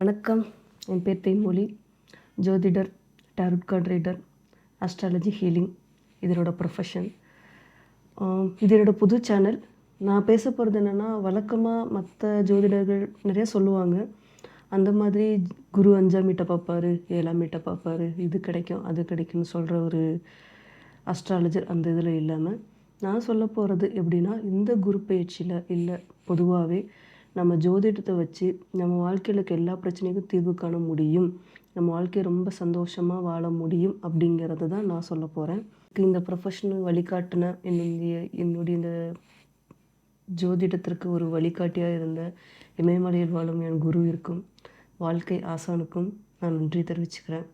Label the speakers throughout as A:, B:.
A: வணக்கம். என் பேர் தேன்மொழி. ஜோதிடர், tarot card reader, astrology healing இதனோட ப்ரொஃபஷன். இது என்னோட புது சேனல். நான் பேச போகிறது என்னென்னா, வழக்கமாக மற்ற ஜோதிடர்கள் நிறைய சொல்லுவாங்க. அந்த மாதிரி குரு 5ஆம் வீட்டை பார்ப்பாரு, 7ஆம் வீட்டை பார்ப்பாரு, இது கிடைக்கும் அது கிடைக்கும்னு சொல்கிற ஒரு அஸ்ட்ராலஜர் அந்த இதில் இல்லாமல், நான் சொல்ல போகிறது எப்படின்னா, இந்த குரு பயிற்சியில் இல்லை பொதுவாகவே நம்ம ஜோதிடத்தை வச்சு நம்ம வாழ்க்கையில் இருக்க எல்லா பிரச்சனைக்கும் தீர்வு காண முடியும், நம்ம வாழ்க்கையை ரொம்ப சந்தோஷமாக வாழ முடியும் அப்படிங்கிறது தான் நான் சொல்ல போகிறேன். இந்த ப்ரொஃபஷனல் வழிகாட்டின என்னுடைய இந்த ஜோதிடத்திற்கு ஒரு வழிகாட்டியாக இருந்த இமயமலையில் வாழும் என் குரு இருக்கும் வாழ்க்கை ஆசானுக்கும் நான் நன்றி தெரிவிச்சுக்கிறேன்.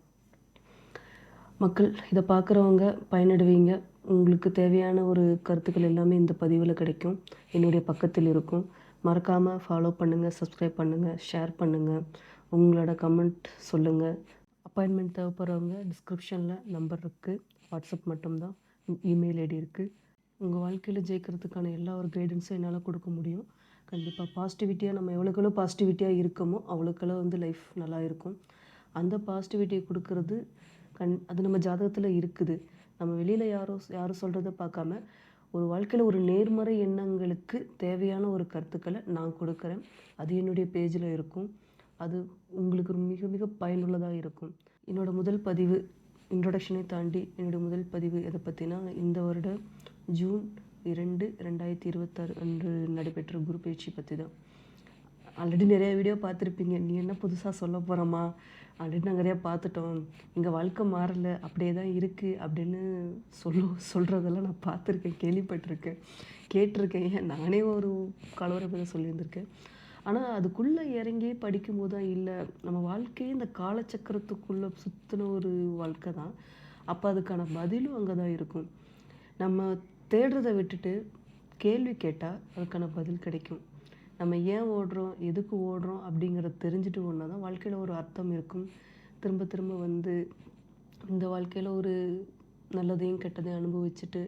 A: மக்கள் இதை பார்க்குறவங்க பயனடைவீங்க. உங்களுக்கு தேவையான ஒரு கருத்துக்கள் எல்லாமே இந்த பதிவில் கிடைக்கும், என்னுடைய பக்கத்தில் இருக்கும். மறக்காமல் ஃபாலோ பண்ணுங்கள், சப்ஸ்கிரைப் பண்ணுங்கள், ஷேர் பண்ணுங்கள், உங்களோட கமெண்ட் சொல்லுங்கள். அப்பாயின்மெண்ட் தேவைப்படுறவங்க டிஸ்கிரிப்ஷனில் நம்பர் இருக்குது, வாட்ஸ்அப் மட்டும்தான், இமெயில் ஐடி இருக்குது. உங்கள் வாழ்க்கையில் ஜெயிக்கிறதுக்கான எல்லா ஒரு கைடன்ஸும் என்னால் கொடுக்க முடியும். கண்டிப்பாக பாசிட்டிவிட்டியாக நம்ம எவ்வளோக்களோ பாசிட்டிவிட்டியாக இருக்கமோ அவ்வளோக்களோ லைஃப் நல்லா இருக்கும். அந்த பாசிட்டிவிட்டியை கொடுக்கறது அது நம்ம ஜாதகத்தில் இருக்குது. நம்ம வெளியில் யாரும் சொல்கிறத பார்க்காம ஒரு வாழ்க்கையில் ஒரு நேர்மறை எண்ணங்களுக்கு தேவையான ஒரு கருத்துக்களை நான் கொடுக்குறேன். அது என்னுடைய பேஜில் இருக்கும். அது உங்களுக்கு மிக மிக பயனுள்ளதாக இருக்கும். என்னோடய முதல் பதிவு இன்ட்ரொடக்ஷனை தாண்டி என்னுடைய முதல் பதிவு எதை பற்றினா, இந்த வருட ஜூன் 2, 2026 அன்று நடைபெற்ற குரு பயிற்சி பற்றி தான். ஆல்ரெடி நிறைய வீடியோ பார்த்துருப்பீங்க. நீ என்ன புதுசாக சொல்ல போகிறோமா, ஆல்ரெடி நாங்கள் நிறையா பார்த்துட்டோம், எங்கள் வாழ்க்கை மாறலை, அப்படியே தான் இருக்குது அப்படின்னு சொல்கிறதெல்லாம் நான் பார்த்துருக்கேன், கேள்விப்பட்டிருக்கேன், கேட்டிருக்கேன். ஏன் நானே ஒரு கலவரப்பதை சொல்லியிருந்திருக்கேன். ஆனால் அதுக்குள்ளே இறங்கி படிக்கும்போது தான் இல்லை, நம்ம வாழ்க்கையே இந்த காலச்சக்கரத்துக்குள்ளே சுற்றின ஒரு வாழ்க்கை தான். அப்போ அதுக்கான பதிலும் அங்கே தான் இருக்கும். நம்ம தேடுறதை விட்டுட்டு கேள்வி கேட்டால் அதுக்கான பதில் கிடைக்கும். நம்ம ஏன் ஓடுறோம், எதுக்கு ஓடுறோம் அப்படிங்கிறத தெரிஞ்சுட்டு ஒன்றா தான் வாழ்க்கையில் ஒரு அர்த்தம் இருக்கும். திரும்ப திரும்ப இந்த வாழ்க்கையில் ஒரு நல்லதையும் கெட்டதையும் அனுபவிச்சுட்டு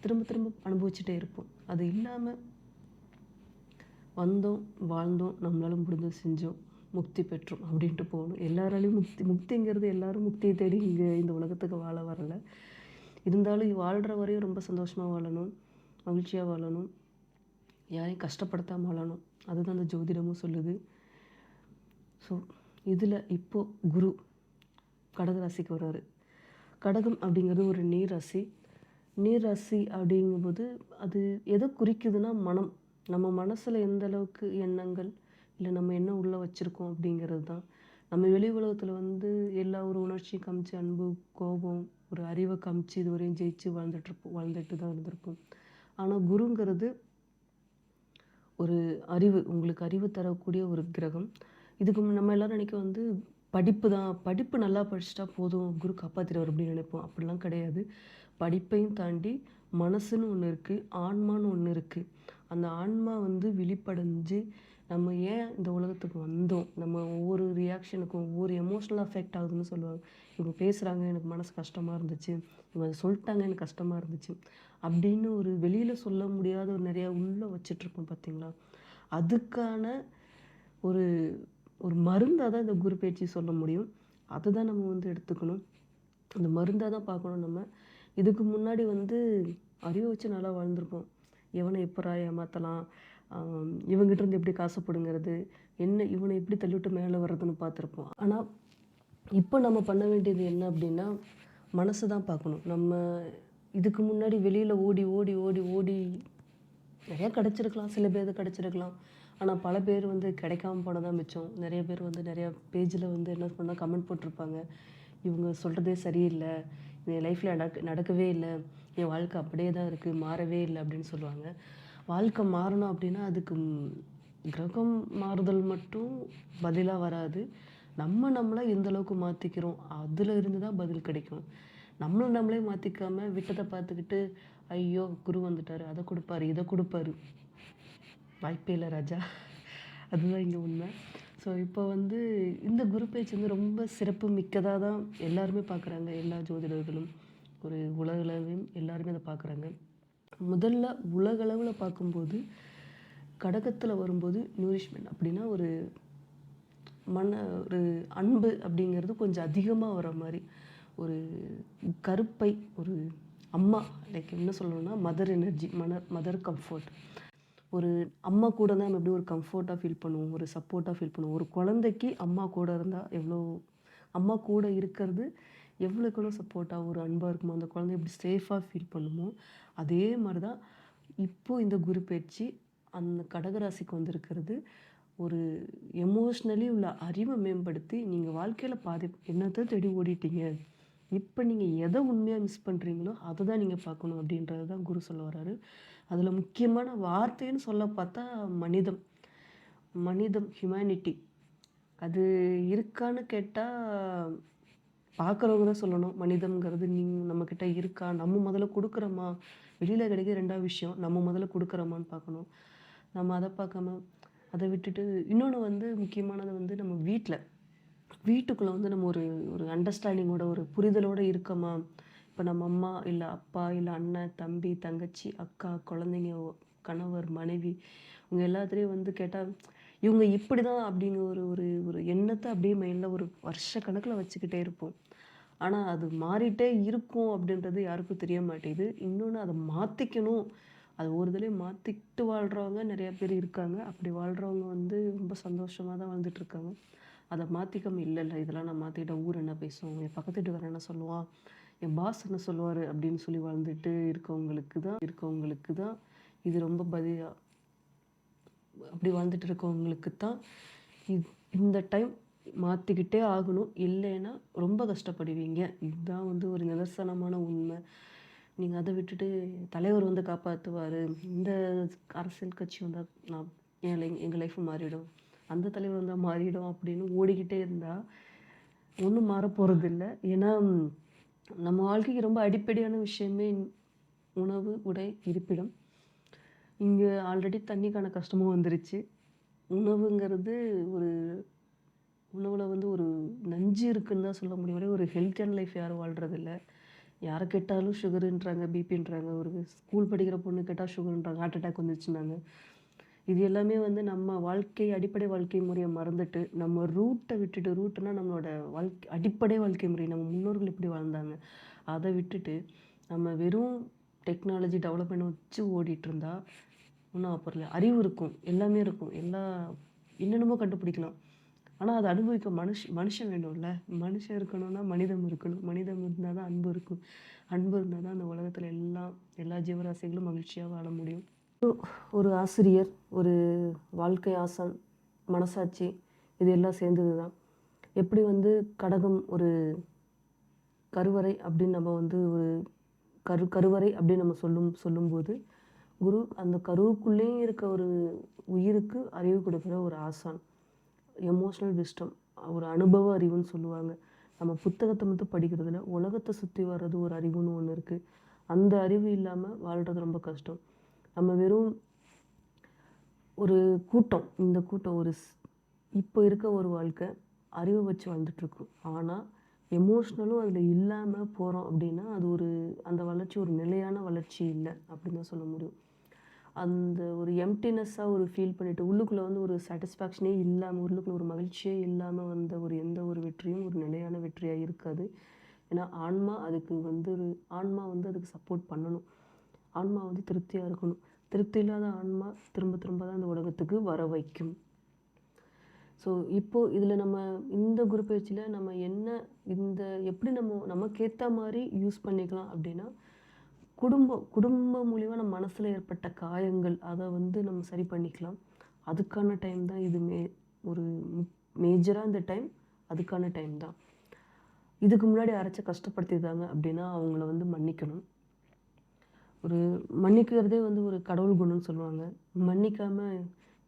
A: திரும்ப திரும்ப அனுபவிச்சுட்டே இருப்போம். அது இல்லாமல் வந்தோம், வாழ்ந்தோம், நம்மளால் முடிஞ்சது செஞ்சோம், முக்தி பெற்றோம் அப்படின்ட்டு போகணும். எல்லாராலையும் முக்திங்கிறது எல்லாரும் முக்தியை தேடி இங்கே இந்த உலகத்துக்கு வாழ வரலை. இருந்தாலும் வாழ்கிற வரையும் ரொம்ப சந்தோஷமாக வாழணும், மகிழ்ச்சியாக வாழணும், யாரையும் கஷ்டப்படுத்தாமல் வாழணும். அதுதான் அந்த ஜோதிடமும் சொல்லுது. ஸோ இதில் இப்போது குரு கடக ராசிக்கு வர்றாரு. கடகம் அப்படிங்கிறது ஒரு நீர் ராசி. நீர் ராசி அப்படிங்கும்போது அது எதை குறிக்குதுன்னா, மனம். நம்ம மனசில் எந்த அளவுக்கு எண்ணங்கள் இல்லை நம்ம என்ன உள்ளே வச்சுருக்கோம் அப்படிங்கிறது தான். நம்ம வெளி உலகத்தில் எல்லா ஒரு உணர்ச்சியும் காமிச்சு, அன்பு, கோபம், ஒரு அறிவை காமிச்சு இதுவரையும் ஜெயிச்சு வாழ்ந்துட்டு தான் இருந்திருப்போம். ஆனால் குருங்கிறது ஒரு அறிவு, உங்களுக்கு அறிவு தரக்கூடிய ஒரு கிரகம். இதுக்கு நம்ம எல்லோரும் நினைக்க படிப்பு தான், படிப்பு நல்லா படிச்சுட்டா போதும், குரு காப்பாற்றிடுவார் அப்படின்னு நினைப்போம். அப்படிலாம் கிடையாது. படிப்பையும் தாண்டி மனசுன்னு ஒன்று இருக்குது, ஆன்மான்னு ஒன்று இருக்குது. அந்த ஆன்மா விழிப்படைஞ்சு நம்ம ஏன் இந்த உலகத்துக்கு வந்தோம், நம்ம ஒவ்வொரு ரியாக்ஷனுக்கும் ஒவ்வொரு எமோஷ்னலாக அஃபெக்ட் ஆகுதுன்னு சொல்லுவாங்க. இவங்க பேசுகிறாங்க, எனக்கு மனசு கஷ்டமாக இருந்துச்சு, இவங்க சொல்லிட்டாங்க, எனக்கு கஷ்டமாக இருந்துச்சு அப்படின்னு ஒரு வெளியில் சொல்ல முடியாத ஒரு நிறையா உள்ளே வச்சிட்ருப்போம் பார்த்தீங்களா. அதுக்கான ஒரு ஒரு மருந்தாக தான் இந்த குரு பயிற்சி சொல்ல முடியும். அதை தான் நம்ம எடுத்துக்கணும், அந்த மருந்தாக தான் பார்க்கணும். நம்ம இதுக்கு முன்னாடி அறிவை வச்சு நல்லா வாழ்ந்துருப்போம். எவனை எப்போ ஏமாற்றலாம், இவங்ககிட்டருந்து எப்படி காசு பிடுங்கிறது, என்ன இவனை எப்படி தள்ளிவிட்டு மேலே வர்றதுன்னு பார்த்துருப்போம். ஆனால் இப்போ நம்ம பண்ண வேண்டியது என்ன அப்படின்னா, மனசு தான் பார்க்கணும். நம்ம இதுக்கு முன்னாடி வெளியில் ஓடி ஓடி ஓடி ஓடி நிறையா கிடச்சிருக்கலாம், சில பேர் கிடச்சிருக்கலாம். ஆனால் பல பேர் கிடைக்காம போனதான் மிச்சம். நிறைய பேர் நிறையா பேஜில் என்ன பண்ணால் கமெண்ட் போட்டிருப்பாங்க, இவங்க சொல்கிறதே சரியில்லை, என் லைஃப்பில் நடக்கவே இல்லை, என் வாழ்க்கை அப்படியே தான் இருக்குது, மாறவே இல்லை அப்படின்னு சொல்லுவாங்க. வாழ்க்கை மாறணும் அப்படின்னா அதுக்கு கிரகம் மாறுதல் மட்டும் பதிலாக வராது. நம்மளை எந்த அளவுக்கு மாற்றிக்கிறோம் அதில் இருந்து தான் பதில் கிடைக்கும். நம்மளே மாற்றிக்காமல் விட்டதை பார்த்துக்கிட்டு, ஐயோ குரு வந்துட்டார், அதை கொடுப்பாரு, இதை கொடுப்பாரு, வாய்ப்பே இல்லை ராஜா. அதுதான் இங்கே உண்மை. ஸோ இப்போ இந்த குரு பயிற்சி ரொம்ப சிறப்பு மிக்கதாக தான் எல்லாருமே பார்க்குறாங்க. எல்லா ஜோதிடர்களும் ஒரு உலகளவையும் எல்லாருமே அதை பார்க்குறாங்க. முதல்ல உலகளவில் பார்க்கும்போது கடகத்தில் வரும்போது நியூரிஷ்மெண்ட் அப்படின்னா ஒரு ஒரு அன்பு அப்படிங்கிறது கொஞ்சம் அதிகமாக வர மாதிரி ஒரு கருப்பை ஒரு அம்மா லைக் என்ன சொல்லணும்னா மதர் எனர்ஜி மதர் கம்ஃபர்ட். ஒரு அம்மா கூட தான் நம்ம எப்படி ஒரு கம்ஃபர்ட்டாக ஃபீல் பண்ணுவோம், ஒரு சப்போர்ட்டாக ஃபீல் பண்ணுவோம். ஒரு குழந்தைக்கு அம்மா கூட இருந்தால் எவ்வளோ அம்மா கூட இருக்கிறது எவ்வளோக்கு எவ்வளோ சப்போர்ட்டாக ஒரு அன்பாக இருக்குமோ, அந்த குழந்தை எப்படி சேஃபாக ஃபீல் பண்ணுமோ, அதே மாதிரி தான் இப்போது இந்த குரு பயிற்சி அந்த கடகராசிக்கு வந்திருக்கிறது. ஒரு எமோஷ்னலி உள்ள அறிவை மேம்படுத்தி நீங்கள் வாழ்க்கையில் பாதி என்னத்தை தேடி ஓடிட்டீங்க, இப்போ நீங்கள் எதை உண்மையாக மிஸ் பண்ணுறீங்களோ அதை தான் நீங்கள் பார்க்கணும் அப்படின்றது தான் குரு சொல்ல வர்றாரு. அதில் முக்கியமான வார்த்தைன்னு சொல்ல பார்த்தா மனிதம், ஹியூமனிட்டி அது இருக்கான்னு கேட்டால் பார்க்குறவங்க தான் சொல்லணும். மனிதம்ங்கிறது நம்மக்கிட்ட இருக்கா, நம்ம முதல்ல கொடுக்குறோமா, வெளியில் கிடைக்கிற 2வது விஷயம், நம்ம முதல்ல கொடுக்குறோமான்னு பார்க்கணும். நம்ம அதை பார்க்காம அதை விட்டுட்டு இன்னொன்று வந்து முக்கியமானது வந்து நம்ம வீட்டுக்குள்ளே வந்து நம்ம ஒரு ஒரு அண்டர்ஸ்டாண்டிங்கோட ஒரு புரிதலோடு இருக்கோமா. இப்போ நம்ம அம்மா இல்லை அப்பா இல்லை அண்ணன் தம்பி தங்கச்சி அக்கா குழந்தைங்க கணவர் மனைவி இவங்க எல்லாத்துலேயும் வந்து கேட்டால் இவங்க இப்படி தான் அப்படிங்கிற ஒரு ஒரு ஒரு எண்ணத்தை அப்படியே மைண்டில் ஒரு வருஷ கணக்கில் வச்சுக்கிட்டே இருப்போம். ஆனால் அது மாறிட்டே இருக்கும் அப்படின்றது யாருக்கும் தெரிய மாட்டேங்குது. இன்னொன்று அதை மாற்றிக்கணும், அது ஒரு தடவை மாற்றிக்கிட்டு வாழ்கிறவங்க நிறையா பேர் இருக்காங்க. அப்படி வாழ்கிறவங்க வந்து ரொம்ப சந்தோஷமாக தான் வாழ்ந்துட்டுருக்காங்க. அதை மாற்றிக்காம இல்லை இதெல்லாம் நான் மாற்றிக்கிட்டேன், ஊர் என்ன பேசுவோம், என் பக்கத்து வீட்டுக்காரன் என்ன சொல்லுவான், என் பாஸ் என்ன சொல்லுவார் அப்படின்னு சொல்லி வாழ்ந்துட்டு இருக்கவங்களுக்கு தான் இது ரொம்ப அப்படி வாழ்ந்துட்டு இருக்கவங்களுக்கு தான் இந்த டைம் மாற்றிக்கிட்டே ஆகணும். இல்லைன்னா ரொம்ப கஷ்டப்படுவீங்க. இதுதான் வந்து ஒரு நிதர்சனமான உண்மை. நீங்கள் அதை விட்டுட்டு தலைவர் வந்து காப்பாற்றுவார், இந்த அரசியல் கட்சி வந்தால் நான் எங்கள் லைஃப் மாறிடும், அந்த தலைவர் வந்தால் மாறிடும் அப்படின்னு ஓடிக்கிட்டே இருந்தால் ஒன்றும் மாற போகிறதில்ல. ஏன்னா நம்ம வாழ்க்கைக்கு ரொம்ப அடிப்படையான விஷயமே உணவு, உடை, இருப்பிடம். இங்கே ஆல்ரெடி தண்ணிக்கான கஷ்டமும் வந்துருச்சு. உணவுங்கிறது உணவில் வந்து ஒரு நஞ்சு இருக்குன்னு தான் சொல்ல முடியும். ஒரு ஹெல்த்தியான லைஃப் யாரும் வாழ்கிறதில்ல. யாரை கேட்டாலும் சுகருன்றாங்க, பிபின்றாங்க. ஒரு ஸ்கூல் படிக்கிற பொண்ணு கேட்டால் சுகருன்றாங்க, ஹார்ட் அட்டாக் வந்துச்சுன்னாங்க. இது எல்லாமே வந்து நம்ம அடிப்படை வாழ்க்கை முறையை மறந்துட்டு நம்ம ரூட்டை விட்டுட்டு, ரூட்டுனா நம்மளோட அடிப்படை வாழ்க்கை முறை நம்ம முன்னோர்கள் எப்படி வாழ்ந்தாங்க அதை விட்டுட்டு நம்ம வெறும் டெக்னாலஜி டெவலப்மெண்ட் வச்சு ஓடிட்டு இருந்தா ஒன்றும் அப்புறம் அறிவு இருக்கும், எல்லாமே இருக்கும், என்னென்னமோ கண்டுபிடிக்கலாம். ஆனால் அதை அனுபவிக்க மனுஷன் வேணும்ல. மனுஷன் இருக்கணும்னா மனிதம் இருக்கணும். மனிதம் இருந்தால் தான் அன்பு இருக்கும். அன்பு இருந்தால் தான் அந்த உலகத்தில் எல்லா ஜீவராசிகளும் மகிழ்ச்சியாக வாழ முடியும். ஒரு ஆசிரியர், ஒரு வாழ்க்கை ஆசான், மனசாட்சி இது எல்லாம் சேர்ந்தது தான். எப்படி வந்து கடகம் ஒரு கருவறை அப்படின்னு நம்ம வந்து ஒரு கருவறை அப்படின்னு நம்ம சொல்லும்போது குரு அந்த கருவுக்குள்ளேயே இருக்க ஒரு உயிருக்கு அறிவு கொடுக்குற ஒரு ஆசான், எமோஷ்னல் விஸ்டம், ஒரு அனுபவ அறிவுன்னு சொல்லுவாங்க. நம்ம புத்தகத்தை மட்டும் படிக்கிறதுல உலகத்தை சுற்றி வர்றது ஒரு அறிவுன்னு ஒன்று இருக்குது. அந்த அறிவு இல்லாமல் வாழ்கிறது ரொம்ப கஷ்டம். நம்ம வெறும் ஒரு கூட்டம், இந்த கூட்டம் இப்போ இருக்க ஒரு வாழ்க்கை அறிவை வச்சு வாழ்ந்துட்டுருக்கோம். ஆனால் எமோஷ்னலும் அதில் இல்லாமல் போகிறோம் அப்படின்னா அது அந்த வளர்ச்சி ஒரு நிலையான வளர்ச்சி இல்லை அப்படின்னு தான் சொல்ல முடியும். அந்த ஒரு எம்டினஸ்ஸாக ஒரு ஃபீல் பண்ணிவிட்டு உள்ளுக்குள்ளே வந்து ஒரு சாட்டிஸ்ஃபேக்ஷனே இல்லாமல், உள்ளுக்குள்ளே ஒரு மகிழ்ச்சியே இல்லாமல் வந்த எந்த ஒரு வெற்றியும் ஒரு நிலையான வெற்றியாக இருக்காது. ஏன்னா ஆன்மா அதுக்கு சப்போர்ட் பண்ணணும். ஆன்மா வந்து திருப்தியாக இருக்கணும். திருப்தி இல்லாத ஆன்மா திரும்ப திரும்ப தான் அந்த உலகத்துக்கு வர வைக்கும். ஸோ இப்போது இதில் நம்ம இந்த குரு பயிற்சியில் நம்ம எப்படி நமக்கேற்ற மாதிரி யூஸ் பண்ணிக்கலாம் அப்படின்னா, குடும்பம் மூலிமா நம்ம மனசில் ஏற்பட்ட காயங்கள் அதை வந்து நம்ம சரி பண்ணிக்கலாம். அதுக்கான டைம் தான் இது. ஒரு மேஜராக இந்த டைம் அதுக்கான டைம் தான். இதுக்கு முன்னாடி யாராச்சும் கஷ்டப்படுத்தியிருந்தாங்க அப்படின்னா அவங்கள வந்து மன்னிக்கணும். மன்னிக்கிறதே வந்து ஒரு கடவுள் குணம்னு சொல்லுவாங்க. மன்னிக்காமல்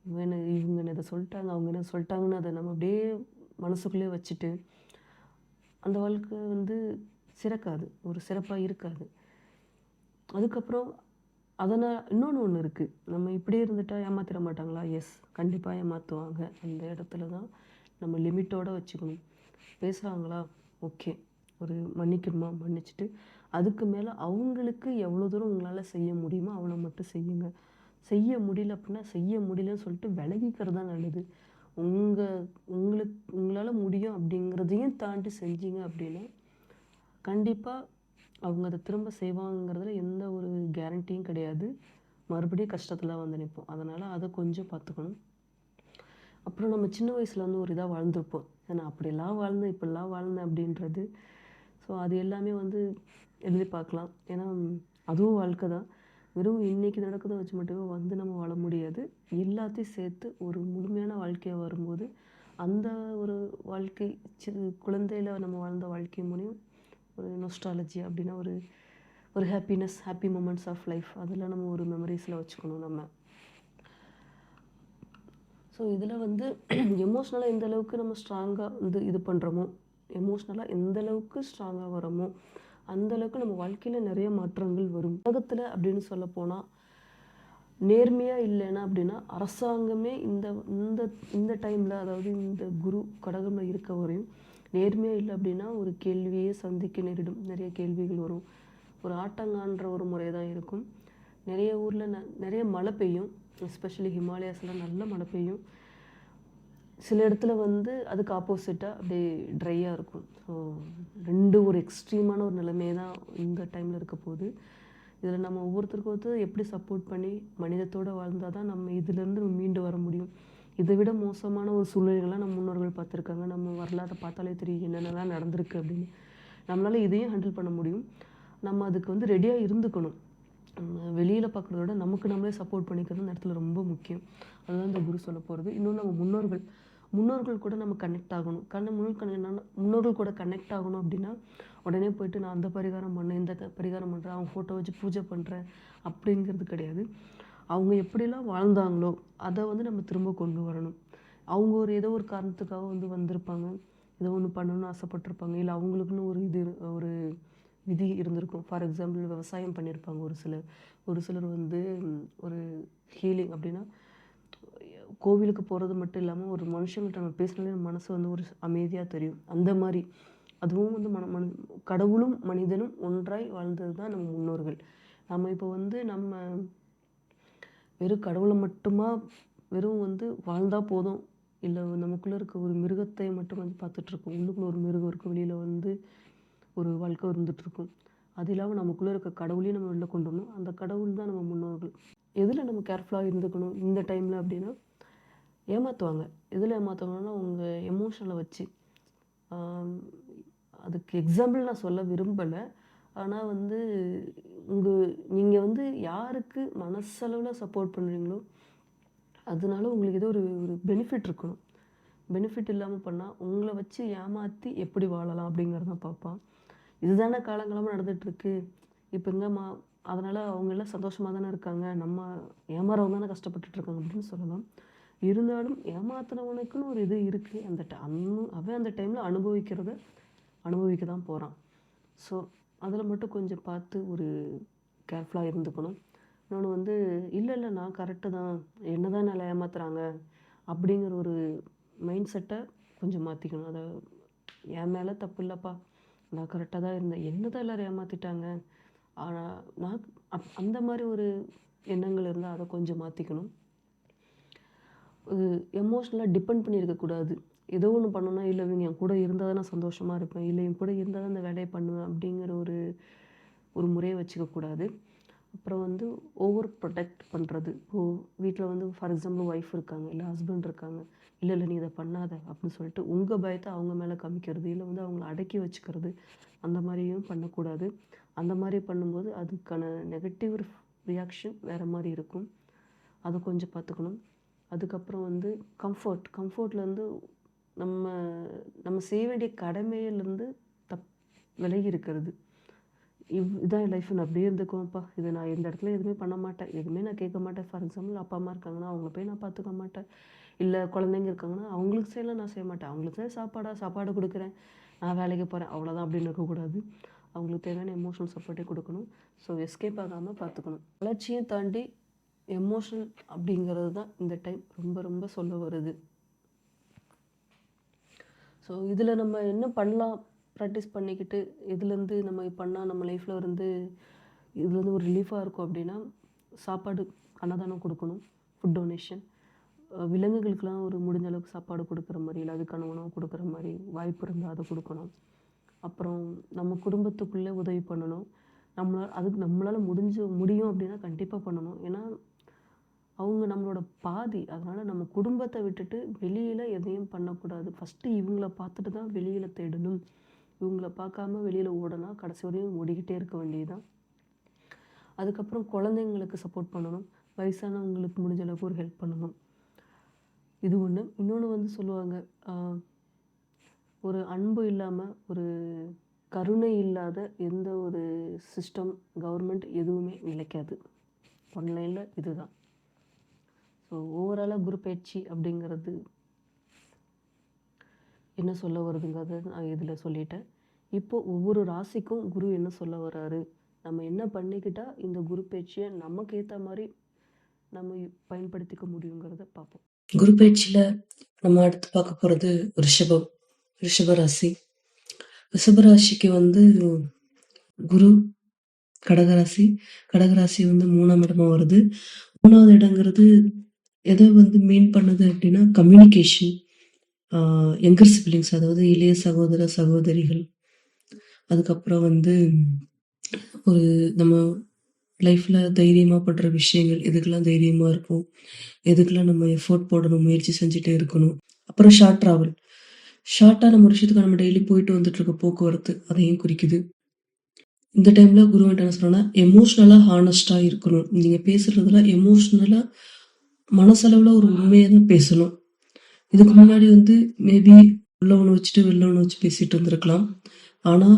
A: இவங்க இதை சொல்லிட்டாங்க, அவங்க என்ன சொல்லிட்டாங்கன்னு அதை நம்ம அப்படியே மனசுக்குள்ளே வச்சுட்டு அந்த வாழ்க்கை வந்து ஒரு சிறப்பாக இருக்காது. அதுக்கப்புறம் அதனால் இன்னொன்று இருக்குது. நம்ம இப்படியே இருந்துட்டால் ஏமாற்றிட மாட்டாங்களா? எஸ், கண்டிப்பாக ஏமாற்றுவாங்க. அந்த இடத்துல தான் நம்ம லிமிட்டோடு வச்சுக்கணும். பேசுகிறாங்களா? ஓகே, ஒரு மன்னிக்கணுமா? மன்னிச்சுட்டு அதுக்கு மேலே அவங்களுக்கு எவ்வளோ தூரம் உங்களால் செய்ய முடியுமோ அவ்வளோ மட்டும் செய்யுங்க. செய்ய முடியல அப்படின்னா செய்ய முடியலன்னு சொல்லிட்டு விலகிக்கிறது தான் நல்லது. உங்களால் முடியும் அப்படிங்கிறதையும் தாண்டி செஞ்சீங்க அப்படின்னா கண்டிப்பாக அவங்க அதை திரும்ப செய்வாங்கங்கிறதுல எந்த ஒரு கேரண்டியும் கிடையாது. மறுபடியும் கஷ்டத்தில் வந்து நிற்போம். அதனால் அதை கொஞ்சம் பார்த்துக்கணும். அப்புறம் நம்ம சின்ன வயசில் வந்து ஒரு இதாக வாழ்ந்துருப்போம். ஏன்னா அப்படிலாம் வாழ்ந்தேன், இப்படிலாம் வாழ்ந்தேன் அப்படின்றது. ஸோ அது எல்லாமே வந்து எழுதி பார்க்கலாம். ஏன்னா அதுவும் வாழ்க்கை தான். வெறும் இன்றைக்கி நடக்கிறத வச்சு மட்டுமே வந்து நம்ம வாழ முடியாது. எல்லாத்தையும் சேர்த்து ஒரு முழுமையான வாழ்க்கையை வரும்போது அந்த ஒரு வாழ்க்கை குழந்தையில் நம்ம வாழ்ந்த வாழ்க்கை மூலியம் ஒரு நொஸ்டாலஜி அப்படின்னா ஒரு happiness, happy moments of life அதெல்லாம் நம்ம ஒரு மெமரிஸில் வச்சுக்கணும் நம்ம. ஸோ இதில் வந்து எமோஷ்னலாக எந்த அளவுக்கு நம்ம ஸ்ட்ராங்காக வந்து இது பண்ணுறோமோ, எமோஷ்னலாக எந்த அளவுக்கு ஸ்ட்ராங்காக வரோமோ அந்தளவுக்கு நம்ம வாழ்க்கையில் நிறைய மாற்றங்கள் வரும். உலகத்தில் அப்படின்னு சொல்ல போனால் நேர்மையாக இல்லைன்னா அப்படின்னா அரசாங்கமே இந்த இந்த இந்த டைமில், அதாவது இந்த குரு கடகமில் இருக்க வரையும் நேர்மையாக இல்லை அப்படின்னா ஒரு கேள்வியே சந்திக்க நேரிடும். நிறைய கேள்விகள் வரும். ஒரு ஆட்டங்கான்ற ஒரு முறை தான் இருக்கும். நிறைய ஊரில் நிறைய மழை பெய்யும். எஸ்பெஷலி ஹிமாலயாஸ்லாம் நல்ல மழை பெய்யும். சில இடத்துல வந்து அதுக்கு ஆப்போசிட்டாக அப்படியே ட்ரையாக இருக்கும். ஸோ ஒரு எக்ஸ்ட்ரீமான ஒரு நிலைமையை தான் இந்த டைமில் இருக்க போகுது. இதில் நம்ம ஒவ்வொருத்தருக்கும் ஒருத்தர் எப்படி சப்போர்ட் பண்ணி மனிதத்தோடு வாழ்ந்தால் தான் நம்ம இதிலேருந்து மீண்டு வர முடியும். இதை விட மோசமான ஒரு சூழ்நிலைகள்லாம் நம்ம முன்னோர்கள் பார்த்துருக்காங்க. நம்ம வரலாற்றை பார்த்தாலே தெரியும் என்னென்னலாம் நடந்திருக்கு அப்படின்னு. நம்மளால் இதையும் ஹேண்டில் பண்ண முடியும். நம்ம அதுக்கு வந்து ரெடியாக இருந்துக்கணும். வெளியில் பார்க்குறத விட நமக்கு நம்மளே சப்போர்ட் பண்ணிக்கிறது இந்த இடத்துல ரொம்ப முக்கியம். அதுதான் இந்த குரு சொல்ல போகிறது. இன்னொன்று நம்ம முன்னோர்கள் கூட நம்ம கனெக்ட் ஆகணும். முன்னோர்கள் கூட கனெக்ட் ஆகணும் அப்படின்னா உடனே போயிட்டு நான் அந்த பரிகாரம் பண்ணேன், இந்த பரிகாரம் பண்ணுறேன், அவங்க ஃபோட்டோ வச்சு பூஜை பண்ணுறேன் அப்படிங்கிறது கிடையாது. அவங்க எப்படிலாம் வாழ்ந்தாங்களோ அதை வந்து நம்ம திரும்ப கொண்டு வரணும். அவங்க ஏதோ ஒரு காரணத்துக்காக வந்து வந்திருப்பாங்க, ஏதோ ஒன்று பண்ணணும்னு ஆசைப்பட்டிருப்பாங்க. இல்லை அவங்களுக்குன்னு ஒரு விதி இருந்திருக்கும். ஃபார் எக்ஸாம்பிள் விவசாயம் பண்ணியிருப்பாங்க ஒரு சிலர் வந்து ஒரு ஹீலிங் அப்படின்னா கோவிலுக்கு போகிறது மட்டும் இல்லாமல் ஒரு மனுஷங்கள்ட்ட நம்ம பேசினாலே மனசு வந்து ஒரு அமைதியாக தெரியும். அந்த மாதிரி அதுவும் வந்து கடவுளும் மனிதனும் ஒன்றாய் வாழ்ந்தது தான் நம்ம முன்னோர்கள். நம்ம இப்போ வந்து நம்ம வெறும் கடவுளை மட்டுமா வெறும் வந்து வாழ்ந்தால் போதும், இல்லை நமக்குள்ளே இருக்க ஒரு மிருகத்தை மட்டும் வந்து பார்த்துட்ருக்கோம். உள்ளுக்குள்ளே ஒரு மிருகம் இருக்கும், வெளியில் வந்து ஒரு வாழ்க்கை இருந்துகிட்ருக்கும். அது இல்லாமல் நமக்குள்ளே இருக்க கடவுளையும் நம்ம வெளில கொண்டு வரணும். அந்த கடவுள் தான் நம்ம முன்னோர்கள். எதில் நம்ம கேர்ஃபுல்லாக இருந்துக்கணும் இந்த டைமில் அப்படின்னா, ஏமாற்றுவாங்க. எதில் ஏமாற்றுவாங்கன்னா உங்கள் எமோஷனலை வச்சு. அதுக்கு எக்ஸாம்பிள் நான் சொல்ல விரும்பலை. ஆனால் வந்து நீங்கள் வந்து யாருக்கு மனசளவில் சப்போர்ட் பண்ணுறீங்களோ அதனால உங்களுக்கு ஏதோ ஒரு பெனிஃபிட் இருக்கணும். பெனிஃபிட் இல்லாமல் பண்ணால் உங்களை வச்சு ஏமாற்றி எப்படி வாழலாம் அப்படிங்கிறதான் பார்ப்பான். இதுதானே காலங்காலமாக நடந்துகிட்ருக்கு. இப்போ எங்கேம்மா அதனால் அவங்க எல்லாம் சந்தோஷமாக தானே இருக்காங்க, நம்ம ஏமாறவங்க தானே கஷ்டப்பட்டுட்ருக்காங்க அப்படின்னு சொல்லலாம். இருந்தாலும் ஏமாத்துனவனுக்குன்னு ஒரு இது இருக்குது. அவன் அந்த டைமில் அனுபவிக்க தான் போகிறான். ஸோ அதில் மட்டும் கொஞ்சம் பார்த்து ஒரு கேர்ஃபுல்லாக இருந்துக்கணும். இன்னொன்று வந்து இல்லை நான் கரெக்டு தான், என்ன தான் நல்லா ஏமாத்துறாங்க அப்படிங்கிற ஒரு மைண்ட் செட்டை கொஞ்சம் மாற்றிக்கணும். அதை என் மேலே தப்பு இல்லைப்பா, நான் கரெக்டாக தான் இருந்தேன், என்ன தான் எல்லோரும் ஏமாற்றிட்டாங்க, ஆனால் நான் அந்த மாதிரி ஒரு எண்ணங்கள் இருந்தால் அதை கொஞ்சம் மாற்றிக்கணும். எமோஷ்னலாக டிபெண்ட் பண்ணியிருக்கக்கூடாது. ஏதோ ஒன்று பண்ணணும்னா இல்லை இவங்க என் கூட இருந்தால் தான் நான் சந்தோஷமாக இருப்பேன், இல்லை என் கூட இருந்தால் தான் அந்த வேலையை பண்ணுவேன் அப்படிங்கிற ஒரு முறையை வச்சுக்கக்கூடாது. அப்புறம் வந்து ஓவர் ப்ரொடெக்ட் பண்ணுறது. இப்போது வீட்டில் வந்து ஃபார் எக்ஸாம்பிள் ஒய்ஃப் இருக்காங்க, இல்லை ஹஸ்பண்ட் இருக்காங்க, இல்லை நீ இதை பண்ணாத அப்படின்னு சொல்லிட்டு உங்கள் பயத்தை அவங்க மேலே காமிக்கிறது, இல்லை வந்து அவங்கள அடக்கி வச்சுக்கிறது, அந்த மாதிரியும் பண்ணக்கூடாது. அந்த மாதிரி பண்ணும்போது அதுக்கான நெகட்டிவ் ரியாக்ஷன் வேறு மாதிரி இருக்கும். அதை கொஞ்சம் பார்த்துக்கணும். அதுக்கப்புறம் வந்து கம்ஃபர்ட்லேருந்து நம்ம செய்ய வேண்டிய கடமையிலேருந்து விலகி இருக்கிறது. இதான் என் லைஃப், நான் அப்படியே இருந்துக்குவேன்ப்பா, இது நான் இந்த இடத்துல எதுவுமே பண்ண மாட்டேன், எதுவுமே நான் கேட்க மாட்டேன். ஃபார் எக்ஸாம்பிள் அப்பா அம்மா இருக்காங்கன்னா அவங்கள போய் நான் பார்த்துக்க மாட்டேன், இல்லை குழந்தைங்க இருக்காங்கன்னா அவங்களுக்கு செய்யலாம் நான் செய்ய மாட்டேன், அவங்களுக்கு சாப்பாடு கொடுக்குறேன், நான் வேலைக்கு போகிறேன் அவ்வளோதான் அப்படின்னு இருக்கக்கூடாது. அவங்களுக்கு தேவையான எமோஷனல் சப்போர்ட்டே கொடுக்கணும். ஸோ எஸ்கேப் ஆகாமல் பார்த்துக்கணும். வளர்ச்சியை தாண்டி எமோஷனல் அப்படிங்கிறது தான் இந்த டைம் ரொம்ப ரொம்ப சொல்ல வருது. ஸோ இதில் நம்ம என்ன பண்ணலாம், ப்ராக்டிஸ் பண்ணிக்கிட்டு இதுலேருந்து நம்ம பண்ணால் நம்ம லைஃப்பில் இருந்து இதுலேருந்து ஒரு ரிலீஃபாக இருக்கும் அப்படின்னா, சாப்பாடு அன்னதானம் கொடுக்கணும், ஃபுட் டொனேஷன். விலங்குகளுக்கெல்லாம் ஒரு முடிஞ்ச அளவுக்கு சாப்பாடு கொடுக்குற மாதிரி, இல்லை அதுக்கான உணவு கொடுக்குற மாதிரி வாய்ப்பு இருந்தால் அதை கொடுக்கணும். அப்புறம் நம்ம குடும்பத்துக்குள்ளே உதவி பண்ணணும். நம்மளால் முடியும் அப்படின்னா கண்டிப்பாக பண்ணணும். ஏன்னா அவங்க நம்மளோட பாதி. அதனால் நம்ம குடும்பத்தை விட்டுட்டு வெளியில் எதையும் பண்ணக்கூடாது. ஃபஸ்ட்டு இவங்கள பார்த்துட்டு தான் வெளியில் தேடணும். இவங்கள பார்க்காம வெளியில் ஓடனா கடைசி வரையும் ஓடிக்கிட்டே இருக்க வேண்டியதுதான். அதுக்கப்புறம் குழந்தைங்களுக்கு சப்போர்ட் பண்ணணும். வயசானவங்களுக்கு முடிஞ்ச அளவுக்கு ஒரு ஹெல்ப் பண்ணணும். இது ஒன்று. இன்னொன்று வந்து சொல்லுவாங்க, ஒரு அன்பு இல்லாமல், ஒரு கருணை இல்லாத எந்த ஒரு சிஸ்டம், கவர்மெண்ட் எதுவுமே நிலைக்காது. ஆன்லைனில் இதுதான். ஸோ ஓவராலாக குரு பயிற்சி அப்படிங்கிறது என்ன சொல்ல வருதுங்கிறத நான் இதில் சொல்லிட்டேன். இப்போது ஒவ்வொரு ராசிக்கும் குரு என்ன சொல்ல வர்றாரு, நம்ம என்ன பண்ணிக்கிட்டால் இந்த குரு பயிற்சியை நமக்கு ஏற்ற மாதிரி நம்ம பயன்படுத்திக்க முடியுங்கிறத பார்ப்போம். குரு பயிற்சியில் நம்ம அடுத்து பார்க்க போகிறது ரிஷபராசி. ரிஷபராசிக்கு வந்து குரு கடகராசி. கடகராசி வந்து 3ஆம் இடமா வருது. 3வது இடங்கிறது எதை வந்து மீன் பண்ணுது அப்படின்னா கம்யூனிகேஷன், யங்கர் சிப்லிங்ஸ், அதாவது இளைய சகோதர சகோதரிகள். அதுக்கப்புறம் வந்து ஒரு நம்ம லைஃப்பில் தைரியமாக படுற விஷயங்கள், எதுக்கெல்லாம் தைரியமாக இருப்போம், எதுக்கெல்லாம் நம்ம எஃபோர்ட் போடணும், முயற்சி செஞ்சுட்டே இருக்கணும். அப்புறம் ஷார்ட் ட்ராவல், ஷார்ட்டாக நம்ம ஒரு விஷயத்துக்கு நம்ம டெய்லி போயிட்டு வந்துட்டு இருக்க போக்குவரத்து, அதையும் குறிக்குது. இந்த டைமில் குரு என்ன சொல்கிறேன்னா, எமோஷ்னலாக ஹானஸ்டாக இருக்கணும். நீங்கள் பேசுகிறதுல எமோஷ்னலாக மனசளவில் ஒரு உண்மையை தான் பேசணும். இதுக்கு முன்னாடி வந்து மேபி உள்ள ஒன்று வச்சுட்டு வெளில ஒன்று வச்சு பேசிகிட்டு வந்திருக்கலாம். ஆனால்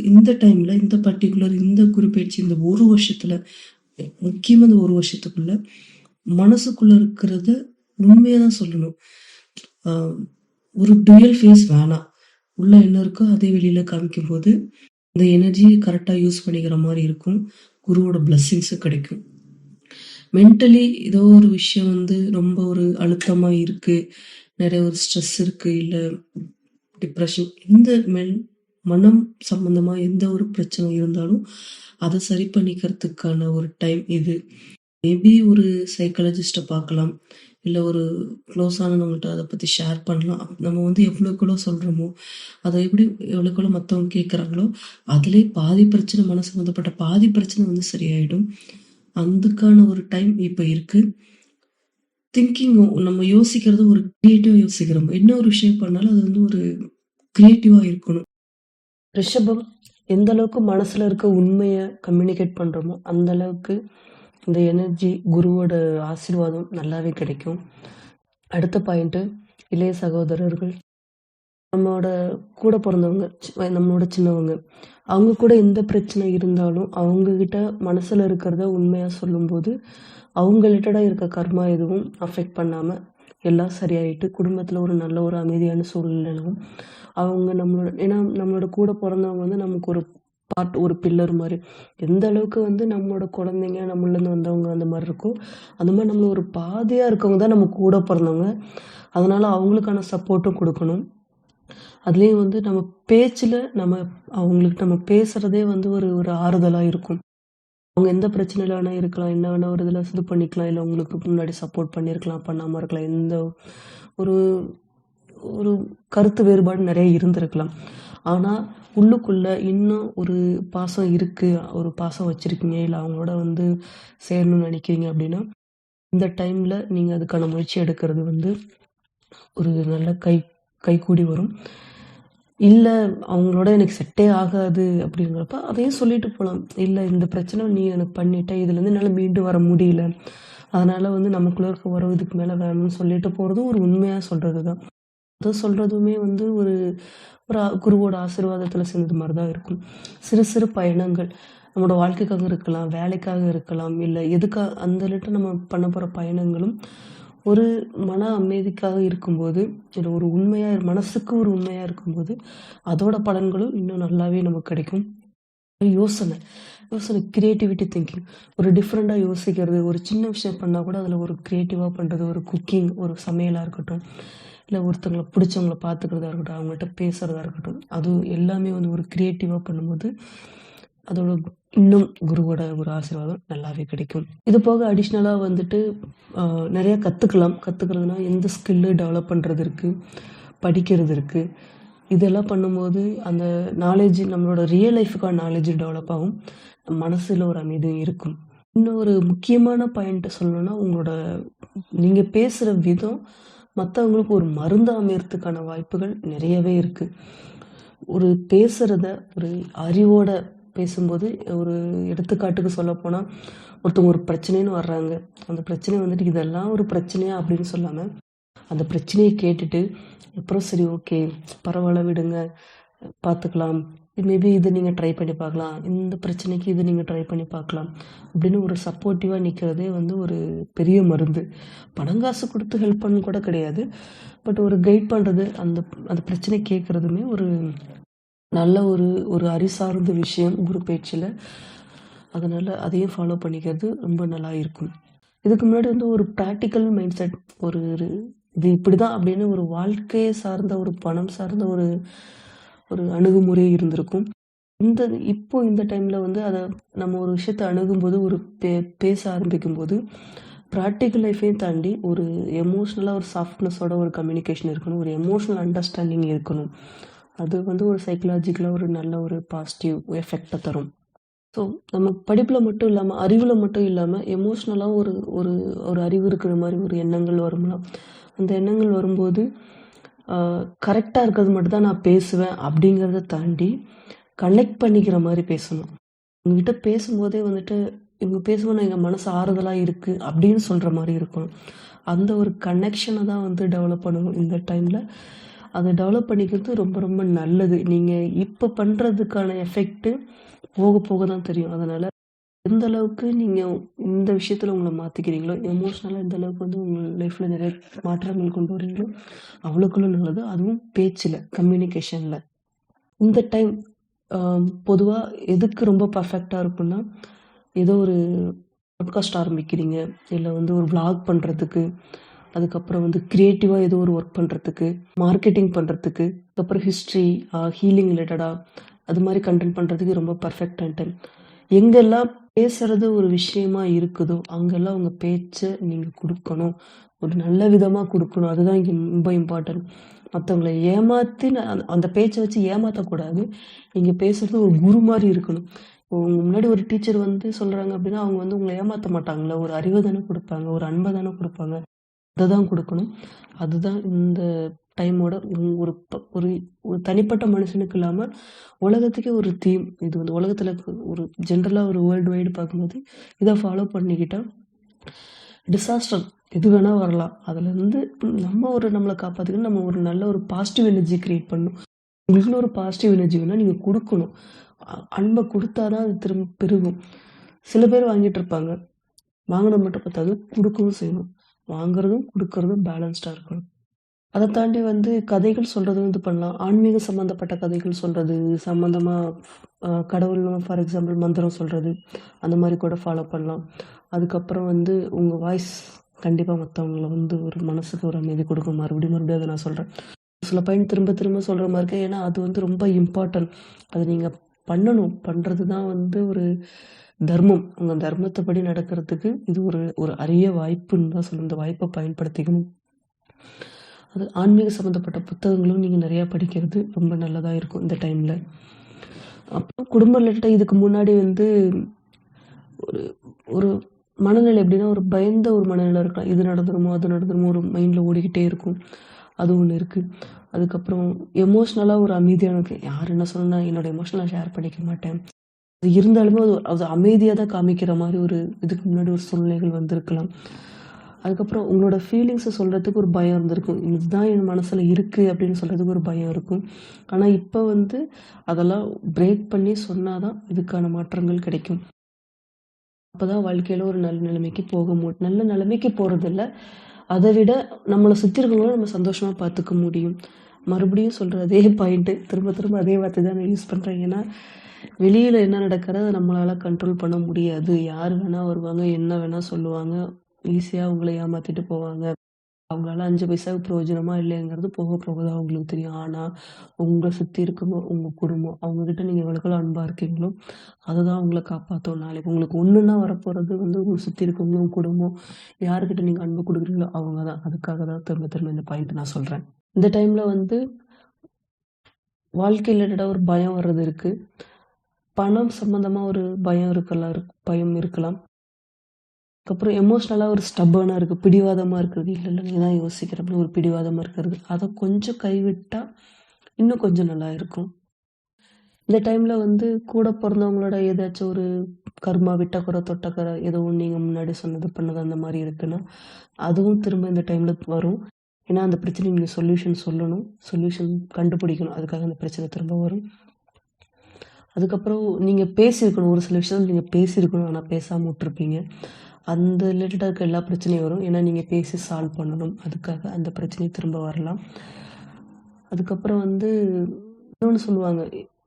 A: இந்த டைமில் இந்த பர்டிகுலர் இந்த குரு பயிற்சி இந்த ஒரு வருஷத்தில், முக்கியமாக இந்த ஒரு வருஷத்துக்குள்ள மனசுக்குள்ளே இருக்கிறத உண்மையாக தான் சொல்லணும். ஒரு டுயல் ஃபேஸ் வேணாம். உள்ள என்ன இருக்கோ அதே வெளியில் காமிக்கும் போது இந்த எனர்ஜியை கரெக்டாக யூஸ் பண்ணிக்கிற மாதிரி இருக்கும். குருவோட பிளஸ்ஸிங்ஸும் கிடைக்கும். மென்டலி ஏதோ ஒரு விஷயம் வந்து ரொம்ப ஒரு அழுத்தமாக இருக்குது, நிறைய ஒரு ஸ்ட்ரெஸ் இருக்குது, இல்லை டிப்ரெஷன், இந்த மனம் சம்பந்தமாக எந்த ஒரு பிரச்சனை இருந்தாலும் அதை சரி பண்ணிக்கிறதுக்கான ஒரு டைம் இது. மேபி ஒரு சைக்காலஜிஸ்ட்டை பார்க்கலாம், இல்லை ஒரு க்ளோஸானவங்கள்ட்ட அதை பற்றி ஷேர் பண்ணலாம். நம்ம வந்து எவ்வளோக்குள்ளோ சொல்கிறோமோ, அதை எப்படி எவ்வளோக்குள்ளோ மற்றவங்க கேட்குறாங்களோ அதிலே பாதி பிரச்சனை, மனசு சம்மந்தப்பட்ட பாதி பிரச்சனை வந்து சரியாயிடும். அதுக்கான ஒரு டைம் இப்போ இருக்குது. திங்கிங்கும் நம்ம யோசிக்கிறது ஒரு க்ரியேட்டிவாக யோசிக்கிறோம். என்ன ஒரு விஷயம் பண்ணாலும் அது வந்து ஒரு க்ரியேட்டிவாக இருக்கணும். ரிஷபம் எந்த அளவுக்கு மனசில் இருக்க உண்மையை கம்யூனிகேட் பண்ணுறோமோ அந்த அளவுக்கு இந்த எனர்ஜி, குருவோட ஆசீர்வாதம் நல்லாவே கிடைக்கும். அடுத்த பாயிண்ட்டு, இளைய சகோதரர்கள். நம்மளோட கூட பிறந்தவங்க, நம்மளோட சின்னவங்க, அவங்க கூட எந்த பிரச்சனை இருந்தாலும் அவங்கக்கிட்ட மனசில் இருக்கிறத உண்மையாக சொல்லும்போது அவங்க ரிலேட்டடாக இருக்க கர்மா எதுவும் அஃபெக்ட் பண்ணாமல் எல்லாம் சரியாயிட்டு குடும்பத்தில் ஒரு நல்ல ஒரு அமைதியான சூழ்நிலையும் அவங்க ஏன்னா நம்மளோட கூட பிறந்தவங்க வந்து நமக்கு ஒரு பார்ட், ஒரு பில்லர் மாதிரி. எந்த அளவுக்கு வந்து நம்மளோட குழந்தைங்க நம்மளேருந்து வந்தவங்க அந்த மாதிரி இருக்கும், அந்த மாதிரி நம்மள ஒரு பாதியாக இருக்கவங்க தான் நம்ம கூட பிறந்தவங்க. அதனால் அவங்களுக்கான சப்போர்ட்டும் கொடுக்கணும். அதுலேயும் வந்து நம்ம பேச்சில் அவங்களுக்கு நம்ம பேசுகிறதே வந்து ஒரு ஆறுதலாக இருக்கும். அவங்க எந்த பிரச்சனையில் வேணால் இருக்கலாம், என்ன வேணால் ஒரு இதில் இது பண்ணிக்கலாம், இல்லை உங்களுக்கு முன்னாடி சப்போர்ட் பண்ணியிருக்கலாம், பண்ணாமல் இருக்கலாம், எந்த ஒரு ஒரு கருத்து வேறுபாடு நிறைய இருந்திருக்கலாம். ஆனால் உள்ளுக்குள்ளே இன்னும் ஒரு பாசம் இருக்குது, ஒரு பாசம் வச்சுருக்கீங்க, இல்லை அவங்களோட வந்து சேரணும்னு நினைக்கிறீங்க அப்படின்னா இந்த டைமில் நீங்கள் அதுக்கான முயற்சி எடுக்கிறது வந்து ஒரு நல்ல கைகூடி வரும். இல்லை அவங்களோட எனக்கு செட்டே ஆகாது அப்படிங்கிறப்ப அதையும் சொல்லிட்டு போகலாம். இல்லை இந்த பிரச்சனை நீ எனக்கு பண்ணிட்ட, இதுலேருந்து என்னால் மீண்டு வர முடியல, அதனால் வந்து நமக்குள்ளே இருக்க உறவு இதுக்கு மேலே வேணும்னு சொல்லிட்டு போகிறதும் ஒரு உண்மையாக சொல்கிறது தான். அதை சொல்கிறதுமே வந்து ஒரு குருவோட ஆசீர்வாதத்தில் செஞ்சது மாதிரி தான் இருக்கும். சிறு சிறு பயணங்கள் நம்மளோட வாழ்க்கைக்காக இருக்கலாம், வேலைக்காக இருக்கலாம், இல்லை எதுக்காக அந்த ரிலேட்டட் நம்ம பண்ண போகிற பயணங்களும் ஒரு மன அமைதிக்காக இருக்கும்போது, இல்லை ஒரு மனசுக்கு ஒரு உண்மையாக இருக்கும்போது அதோட பலன்களும் இன்னும் நல்லாவே நமக்கு கிடைக்கும். யோசனை, கிரியேட்டிவிட்டி திங்கிங், ஒரு டிஃப்ரெண்ட்டாக யோசிக்கிறது, ஒரு சின்ன விஷயம் பண்ணால் கூட அதில் ஒரு க்ரியேட்டிவாக பண்ணுறது, ஒரு குக்கிங், ஒரு சமையலாக இருக்கட்டும், இல்லை ஒருத்தவங்களை பிடிச்சவங்கள பார்த்துக்கிறதா இருக்கட்டும், அவங்கள்ட்ட பேசுகிறதா இருக்கட்டும், அது எல்லாமே வந்து ஒரு க்ரியேட்டிவாக பண்ணும்போது அதோட இன்னும் குருவோட ஒரு ஆசீர்வாதம் நல்லாவே கிடைக்கும். இது போக அடிஷ்னலா வந்துட்டு நிறையா கற்றுக்கலாம். கற்றுக்கிறதுனா எந்த ஸ்கில்லு டெவலப் பண்ணுறது இருக்குது, படிக்கிறது இருக்குது. இதெல்லாம் பண்ணும்போது அந்த நாலேஜ் நம்மளோட ரியல் லைஃபுக்கான நாலேஜ் டெவலப் ஆகும். மனசில் ஒரு அமைதியும் இருக்கும். இன்னொரு முக்கியமான பாயிண்ட் சொல்லணும்னா, நீங்கள் பேசுகிற விதம் மற்றவங்களுக்கு ஒரு மருந்தா அமையறதுக்கான வாய்ப்புகள் நிறையவே இருக்குது. ஒரு பேசுகிறத ஒரு அறிவோட பேசும்போது, ஒரு எடுத்துக்காட்டுக்கு சொல்லப்போனால், ஒருத்தவங்க ஒரு பிரச்சனைன்னு வர்றாங்க. அந்த பிரச்சனை வந்துட்டு இதெல்லாம் ஒரு பிரச்சனையா அப்படின்னு சொல்லாமல், அந்த பிரச்சனையை கேட்டுட்டு அப்புறம் சரி ஓகே பரவாயில்ல விடுங்க பார்த்துக்கலாம், மேபி இது நீங்கள் ட்ரை பண்ணி பார்க்கலாம், இந்த பிரச்சனைக்கு இது நீங்கள் ட்ரை பண்ணி பார்க்கலாம் அப்படின்னு ஒரு சப்போர்ட்டிவாக நிற்கிறதே வந்து ஒரு பெரிய மருந்து. பணம் காசு கொடுத்து ஹெல்ப் பண்ண கூட கிடையாது, பட் ஒரு கைட் பண்ணுறது, அந்த பிரச்சனை கேட்குறதுமே ஒரு நல்ல ஒரு அறிசார்ந்த விஷயம் குரு பேச்சில். அதனால் அதையும் ஃபாலோ பண்ணிக்கிறது ரொம்ப நல்லா இருக்கும். இதுக்கு முன்னாடி வந்து ஒரு ப்ராக்டிக்கல் மைண்ட் செட், இது இப்படி தான் அப்படின்னு ஒரு வாழ்க்கையை சார்ந்த ஒரு பணம் சார்ந்த ஒரு அணுகுமுறை இருந்திருக்கும். இப்போ இந்த டைமில் வந்து அதை நம்ம ஒரு விஷயத்தை அணுகும்போது ஒரு பேச ஆரம்பிக்கும்போது ப்ராக்டிக்கல் லைஃபையும் தாண்டி ஒரு எமோஷ்னலாக ஒரு சாஃப்ட்னஸோட ஒரு கம்யூனிகேஷன் இருக்கணும், ஒரு எமோஷ்னல் அண்டர்ஸ்டாண்டிங் இருக்கணும். அது வந்து ஒரு சைக்கலாஜிக்கலாக ஒரு நல்ல ஒரு பாசிட்டிவ் எஃபெக்டை தரும். ஸோ நம்ம படிப்பில் மட்டும் இல்லாமல், அறிவில் மட்டும் இல்லாமல், எமோஷ்னலாக ஒரு அறிவு இருக்கிற மாதிரி ஒரு எண்ணங்கள் வரும்லாம். அந்த எண்ணங்கள் வரும்போது கரெக்டாக இருக்கிறது மட்டும் தான் நான் பேசுவேன் அப்படிங்கிறத தாண்டி கனெக்ட் பண்ணிக்கிற மாதிரி பேசணும். உங்ககிட்ட பேசும்போதே வந்துட்டு இவங்க பேசும்போது எங்கள் மனசு ஆறுதலாக இருக்குது அப்படின்னு சொல்கிற மாதிரி இருக்கணும். அந்த ஒரு கனெக்ஷனை தான் வந்து டெவலப் பண்ணணும் இந்த டைமில். அதை டெவலப் பண்ணிக்கிறது ரொம்ப ரொம்ப நல்லது. நீங்கள் இப்போ பண்ணுறதுக்கான எஃபெக்ட்டு போக போக தான் தெரியும். அதனால் எந்த அளவுக்கு நீங்கள் இந்த விஷயத்தில் உங்களை மாற்றிக்கிறீங்களோ, எமோஷ்னலாக எந்த அளவுக்கு வந்து உங்கள் லைஃப்பில் நிறைய மாற்றங்கள் கொண்டு வரீங்களோ அவ்வளோக்குள்ள நல்லது. அதுவும் பேச்சில், கம்யூனிகேஷனில். இந்த டைம் பொதுவாக எதுக்கு ரொம்ப பர்ஃபெக்டாக இருக்குன்னா, ஏதோ ஒரு பாட்காஸ்ட் ஆரம்பிக்கிறீங்க, இல்லை வந்து ஒரு vlog பண்ணுறதுக்கு, அதுக்கப்புறம் வந்து க்ரியேட்டிவாக ஏதோ ஒரு ஒர்க் பண்ணுறதுக்கு, மார்க்கெட்டிங் பண்ணுறதுக்கு, அதுக்கப்புறம் ஹிஸ்ட்ரி, ஹீலிங் ரிலேட்டடாக அது மாதிரி கண்டென்ட் பண்ணுறதுக்கு ரொம்ப பர்ஃபெக்டான டைம். எங்கெல்லாம் பேசுகிறது ஒரு விஷயமா இருக்குதோ அங்கெல்லாம் உங்கள் பேச்சை நீங்கள் கொடுக்கணும், ஒரு நல்ல விதமாக கொடுக்கணும். அதுதான் இங்கே ரொம்ப இம்பார்ட்டன்ட். மற்றவங்களை ஏமாற்றி அந்த பேச்சை வச்சு ஏமாற்றக்கூடாது. நீங்கள் பேசுகிறது ஒரு குரு மாதிரி இருக்கணும். உங்கள் முன்னாடி ஒரு டீச்சர் வந்து சொல்கிறாங்க அப்படின்னா, அவங்க வந்து உங்களை ஏமாற்ற மாட்டாங்களே, ஒரு அறிவை தானே கொடுப்பாங்க, ஒரு அன்பை தானே கொடுப்பாங்க. அதை தான் கொடுக்கணும். அதுதான் இந்த டைமோட ஒரு ஒரு தனிப்பட்ட மனுஷனுக்கு இல்லாமல் உலகத்துக்கே ஒரு தீம். இது வந்து உலகத்தில் ஒரு ஜென்ரலாக ஒரு வேர்ல்டு வைடு பார்க்கும்போது இதை ஃபாலோ பண்ணிக்கிட்டால் டிசாஸ்டர் எது வேணால் வரலாம். அதுலேருந்து நம்மளை காப்பாற்றிக்கணும். நம்ம ஒரு நல்ல ஒரு பாசிட்டிவ் எனர்ஜி க்ரியேட் பண்ணணும். உங்களுக்குன்னு ஒரு பாசிட்டிவ் எனர்ஜி வேணால் நீங்கள் கொடுக்கணும். அன்பை கொடுத்தா தான் அது திரும்ப பெருகும். சில பேர் வாங்கிட்டு இருப்பாங்க, வாங்கினது மட்டும் பார்த்தாது, கொடுக்கவும் செய்யணும். வாங்குறதும் கொடுக்கறதும் பேலன்ஸ்டாக இருக்கணும். அதை தாண்டி வந்து கதைகள் சொல்கிறதும் இது பண்ணலாம். ஆன்மீக சம்மந்தப்பட்ட கதைகள் சொல்கிறது, சம்மந்தமாக கடவுள் ஃபார் எக்ஸாம்பிள் மந்திரம் சொல்கிறது, அந்த மாதிரி கூட ஃபாலோ பண்ணலாம். அதுக்கப்புறம் வந்து உங்கள் வாய்ஸ் கண்டிப்பாக மற்றவங்கள வந்து ஒரு மனசுக்கு ஒரு அமைதி கொடுக்கும். மறுபடியும் அதை நான் சொல்கிறேன். சில பாயிண்ட் திரும்ப திரும்ப சொல்கிற மாதிரி இருக்கு. ஏன்னா அது வந்து ரொம்ப இம்பார்ட்டன்ட். அது நீங்கள் பண்ணணும். பண்ணுறது தான் வந்து ஒரு தர்மம். உங்கள் தர்மத்தைப்படி நடக்கிறதுக்கு இது ஒரு அரிய வாய்ப்புன்னு தான் சொல்லணும். இந்த வாய்ப்பை பயன்படுத்திக்கணும். அது ஆன்மீக சம்மந்தப்பட்ட புத்தகங்களும் நீங்கள் நிறையா படிக்கிறது ரொம்ப நல்லதாக இருக்கும் இந்த டைமில். அப்புறம் குடும்ப ரிலேட்டடாக இதுக்கு முன்னாடி வந்து ஒரு மனநிலை எப்படின்னா, ஒரு பயந்த ஒரு மனநிலை இருக்கலாம். இது நடந்துருமோ அது நடந்துருமோ ஒரு மைண்டில் ஓடிக்கிட்டே இருக்கும். அது ஒன்று இருக்குது. அதுக்கப்புறம் எமோஷ்னலாக ஒரு அமைதியாக எனக்கு யார் என்ன சொன்னா என்னோடய எமோஷனலாக ஷேர் பண்ணிக்க மாட்டேன். அது இருந்தாலுமே அது அமைதியாக தான் காமிக்கிற மாதிரி இதுக்கு முன்னாடி ஒரு சூழ்நிலைகள் வந்திருக்கலாம். அதுக்கப்புறம் உங்களோட ஃபீலிங்ஸை சொல்கிறதுக்கு ஒரு பயம் இருந்திருக்கும். இதுதான் என் மனசில் இருக்குது அப்படின்னு சொல்கிறதுக்கு ஒரு பயம் இருக்கும். ஆனால் இப்போ வந்து அதெல்லாம் பிரேக் பண்ணி சொன்னால் தான் இதுக்கான மாற்றங்கள் கிடைக்கும். அப்போ தான் வாழ்க்கையில் ஒரு நல்ல நிலைமைக்கு போக நல்ல நிலைமைக்கு போகிறதில்ல, அதை விட நம்மளை சுற்றி இருக்கிறவங்களும் நம்ம சந்தோஷமாக பார்த்துக்க முடியும். மறுபடியும் சொல்கிற அதே பாயிண்ட்டு, திரும்ப திரும்ப அதே வார்த்தை தான் நான் யூஸ் பண்ணுறேன். ஏன்னா வெளியில் என்ன நடக்கிறத நம்மளால் கண்ட்ரோல் பண்ண முடியாது. யார் வேணால் வருவாங்க, என்ன வேணால் சொல்லுவாங்க, ஈஸியாக உங்களை ஏமாற்றிட்டு போவாங்க. அவங்களால 5 பைசாவுக்கு பிரயோஜனமா இல்லைங்கிறது போக போக தான் அவங்களுக்கு தெரியும். ஆனா, உங்கள சுத்தி இருக்கவங்க, உங்க குடும்பம், அவங்ககிட்ட நீங்க எவ்வளவுக்கு அன்பா இருக்கீங்களோ, அதுதான் உங்கள காப்பாத்தும். நாளைக்கு உங்களுக்கு ஒண்ணுன்னா வரப்போறது வந்து உங்கள சுத்தி இருக்கவங்க, உங்க குடும்பம். யார்கிட்ட நீங்க அன்பு குடுக்குறீங்களோ அவங்க தான். அதுக்காக தான் திரும்ப திரும்ப இந்த பாயிண்ட் நான் சொல்றேன். இந்த டைம்ல வந்து வாழ்க்கை ரிலேட்டடா ஒரு பயம் வர்றது இருக்கு. பணம் சம்மந்தமா ஒரு பயம் இருக்கலாம். அதுக்கப்புறம் எமோஷனலா ஒரு ஸ்டப்பர்னா இருக்கு. பிடிவாதமா இருக்கிறது. இல்ல, இல்ல நீ தான் யோசிக்கிற அப்படின்னு ஒரு பிடிவாதமா இருக்கிறது. அத கொஞ்சம் கைவிட்டா இன்னும் கொஞ்சம் நல்லா இருக்கும். இந்த டைம்ல வந்து கூட பொறந்தவங்களோட ஏதாச்சும் ஒரு கர்மா, விட்டக்குறை, தொட்டக்குறை ஏதோ ஒண்ணு நீங்க முன்னாடி சொன்னது, பண்ணது அந்த மாரி இருக்குன்னா, அதுவும் திரும்ப இந்த டைம்ல வரும். ஏன்னா, அந்த பிரச்சனைக்கு நீங்க சொல்யூஷன் சொல்லணும். சொல்யூஷன் கண்டுபிடிக்கணும். அதுக்காக அந்த பிரச்சனை திரும்ப வரும். அதுக்கப்புறம் நீங்க பேசியிருக்கணும். ஒரு சில விஷயம் நீங்க பேசியிருக்கணும். ஆனா பேசாம விட்டுருப்பீங்க. அந்த ரிலேட்டடா இருக்க எல்லா பிரச்சனையும் வரும். ஏன்னா, நீங்க பேசி சால்வ் பண்ணணும். அதுக்காக அந்த பிரச்சனை திரும்ப வரலாம். அதுக்கப்புறம் வந்து இன்னொன்னு சொல்லுவாங்க.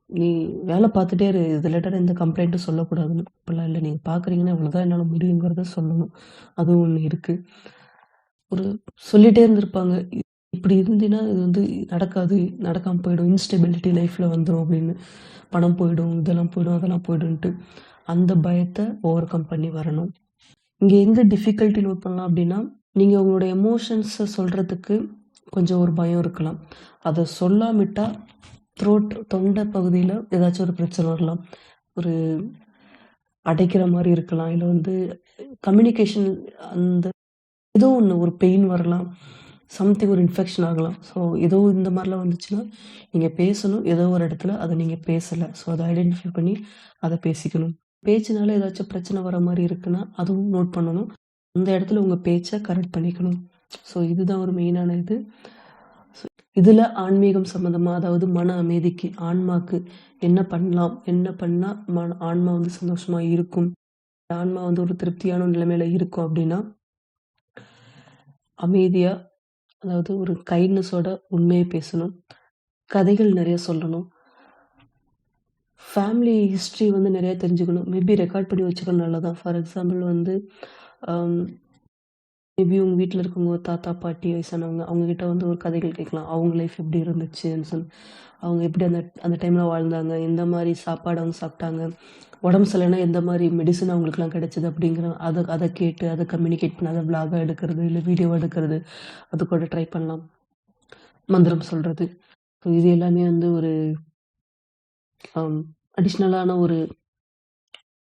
A: நீ வேலை பார்த்துட்டே இரு. இது ரிலேட்டடா எந்த கம்ப்ளைண்ட்டும் சொல்லக்கூடாதுன்னு. அப்படிலாம் இல்ல. நீங்க பார்க்குறீங்கன்னா, இவ்வளோதான் என்னால முடியுங்கிறத சொல்லணும். அதுவும் ஒண்ணு இருக்கு. ஒரு சொல்லிட்டே இருந்திருப்பாங்க. இப்படி இருந்தீன்னா, இது வந்து நடக்காது. நடக்காம போயிடும். இன்ஸ்டெபிலிட்டி லைஃப்ல வந்துரும் அப்படின்னு. பணம் போயிடும், இதெல்லாம் போயிடும், அதெல்லாம் போயிடும்ன்ட்டு. அந்த பயத்த ஓவர் கம் பண்ணி வரணும். இங்க எங்க டிஃபிகல்ட்டி நோட் பண்ணலாம் அப்படின்னா, நீங்க உங்களோட எமோஷன்ஸ சொல்றதுக்கு கொஞ்சம் ஒரு பயம் இருக்கலாம். அத சொல்லாமிட்டா தொண்டை பகுதியில ஏதாச்சும் ஒரு பிரச்சனை வரலாம். ஒரு அடைக்கிற மாரி இருக்கலாம். இல்ல வந்து கம்யூனிகேஷன் அந்த ஏதோ ஒண்ணு ஒரு பெயின் வரலாம். சம்திங் ஒரு இன்ஃபெக்ஷன் ஆகலாம். ஸோ ஏதோ இந்த மாரிலாம் வந்துச்சுன்னா, நீங்க பேசணும். ஏதோ ஒரு இடத்துல அத நீங்க பேசல. ஸோ அத ஐடென்டிஃபை பண்ணி அத பேசிக்கணும். பேச்சுனால ஏதாச்சும் பிரச்சனை வர மாரி இருக்குன்னா, அதுவும் நோட் பண்ணணும். அந்த இடத்துல உங்க பேச்ச கரெக்ட் பண்ணிக்கணும். ஸோ இதுதான் ஒரு மெயினான இது. இதுல ஆன்மீகம் சம்மந்தமா, அதாவது மன அமைதிக்கு, ஆன்மாக்கு என்ன பண்ணலாம்? என்ன பண்ணா ஆன்மா வந்து சந்தோஷமா இருக்கும்? ஆன்மா வந்து ஒரு திருப்தியான நிலைமையில இருக்கும் அப்படின்னா, அமைதியா, அதாவது ஒரு கைண்ட்னஸோட உண்மைய பேசணும். கதைகள் நெறைய சொல்லணும். ஃபேமிலி ஹிஸ்டரி வந்து நெறைய தெரிஞ்சுக்கணும். மேபி ரெக்கார்ட் பண்ணி வச்சுக்கிறது நல்லதுதான். ஃபார் எக்ஸாம்பிள் வந்து, அம் மேபி உங்க வீட்ல இருக்கவங்க தாத்தா, பாட்டி, வயசானவங்க அவங்க கிட்ட வந்து ஒரு கதைகள் கேட்கலாம். அவங்க லைஃப் எப்படி இருந்துச்சுன்னு சொல்லி. அவங்க எப்படி அந்த அந்த டைம்ல வாழ்ந்தாங்க? எந்த மாரி சாப்பாடு அவங்க சாப்பிட்டாங்க? உடம்பு சரியில்லைன்னா எந்த மாரி மெடிசின் அவங்களுக்குலாம் கிடைச்சது? அப்படிங்கிற அத கேட்டு அத கம்யூனிகேட் பண்ணி அத விளாகா எடுக்கிறது, இல்ல வீடியோவா எடுக்கிறது. அது கூட ட்ரை பண்ணலாம். மந்திரம் சொல்றது. ஸோ இது எல்லாமே வந்து ஒரு அடிஷ்னலான ஒரு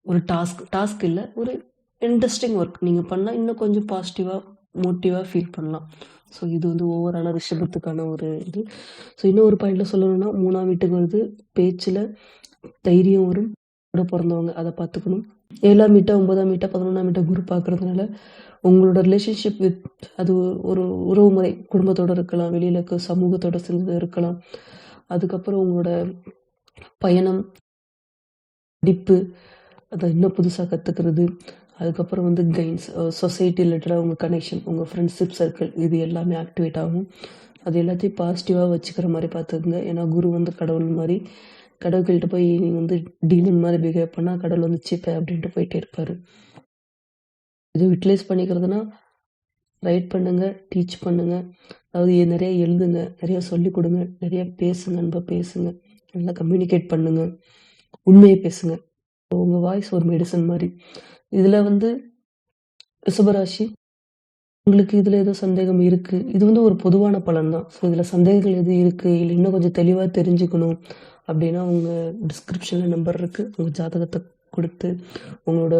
A: ஒரு டாஸ்க் இல்ல. ஒரு இன்ட்ரஸ்டிங் ஒர்க். நீங்க பண்ணா இன்னும் கொஞ்சம் பாசிட்டிவா, மோட்டிவா ஃபீல் பண்ணலாம். ஸோ இது வந்து ஓவராலா ரிஷபத்துக்கான ஒரு இது. ஸோ இன்னொரு பாயிண்ட்ல சொல்லணும்னா, 3ஆம் வீட்டுக்கு வருது. பேச்சுல தைரியம் வரும். கூட பொறந்தவங்க அத பார்த்துக்கணும். 7ஆம் வீட்ட, 9ஆம் வீட்ட, 11ஆம் வீட்ட குரு பார்க்கறதுனால, உங்களோட ரிலேஷன்ஷிப் அது ஒரு உறவுமுறை. குடும்பத்தோட இருக்கலாம், வெளியில இருக்க சமூகத்தோட சேர்ந்து இருக்கலாம். அதுக்கப்புறம் உங்களோட பயணம், படிப்பு, அத இன்னும் புதுசா கத்துக்கிறது. அதுக்கப்புறம் வந்து சொசைட்டி ரிலேட்டடா உங்க கனெக்ஷன், உங்க ஃப்ரெண்ட்ஷிப் சர்க்கிள் இது எல்லாமே ஆக்டிவேட் ஆகும். அது எல்லாத்தையும் பாசிட்டிவா வச்சுக்கிற மாரி பார்த்துக்கங்க. ஏன்னா குரு வந்து கடவுள் மாரி. கடவுள்கிட்ட போய் நீங்க வந்து டீமன் மாரி பிஹேவ் பண்ணா, கடவுள் வந்து சீ அப்படின்ட்டு போயிட்டே இருப்பாரு. இத யுட்டிலைஸ் பண்ணிக்கிறதுனா, ரைட் பண்ணுங்க, டீச் பண்ணுங்க. அதாவது நெறைய எழுதுங்க, நெறைய சொல்லிக் குடுங்க, நெறைய பேசுங்க, அன்பா பேசுங்க. நல்லா கம்யூனிகேட் பண்ணுங்க. உண்மைய பேசுங்க. உங்க வாய்ஸ் ஒரு மெடிசின் மாரி. இதுல வந்து ரிஷபராசி, உங்களுக்கு இதுல ஏதோ சந்தேகம் இருக்கு. இது வந்து ஒரு பொதுவான பலன் தான். ஸோ இதுல சந்தேகங்கள் எதுவும் இருக்கு, இல்ல இன்னும் கொஞ்சம் தெளிவா தெரிஞ்சுக்கணும் அப்படின்னா, உங்க டிஸ்கிரிப்ஷன்ல நம்பர் இருக்கு. உங்க ஜாதகத்த குடுத்து, உங்களோட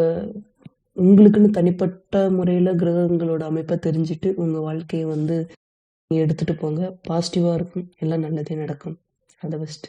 A: உங்களுக்குன்னு தனிப்பட்ட முறையில கிரகங்களோட அமைப்ப தெரிஞ்சுட்டு, உங்க வாழ்க்கைய வந்து எடுத்துட்டு போங்க. பாசிட்டிவா இருக்கும். எல்லாம் நல்லதே நடக்கும். All the best.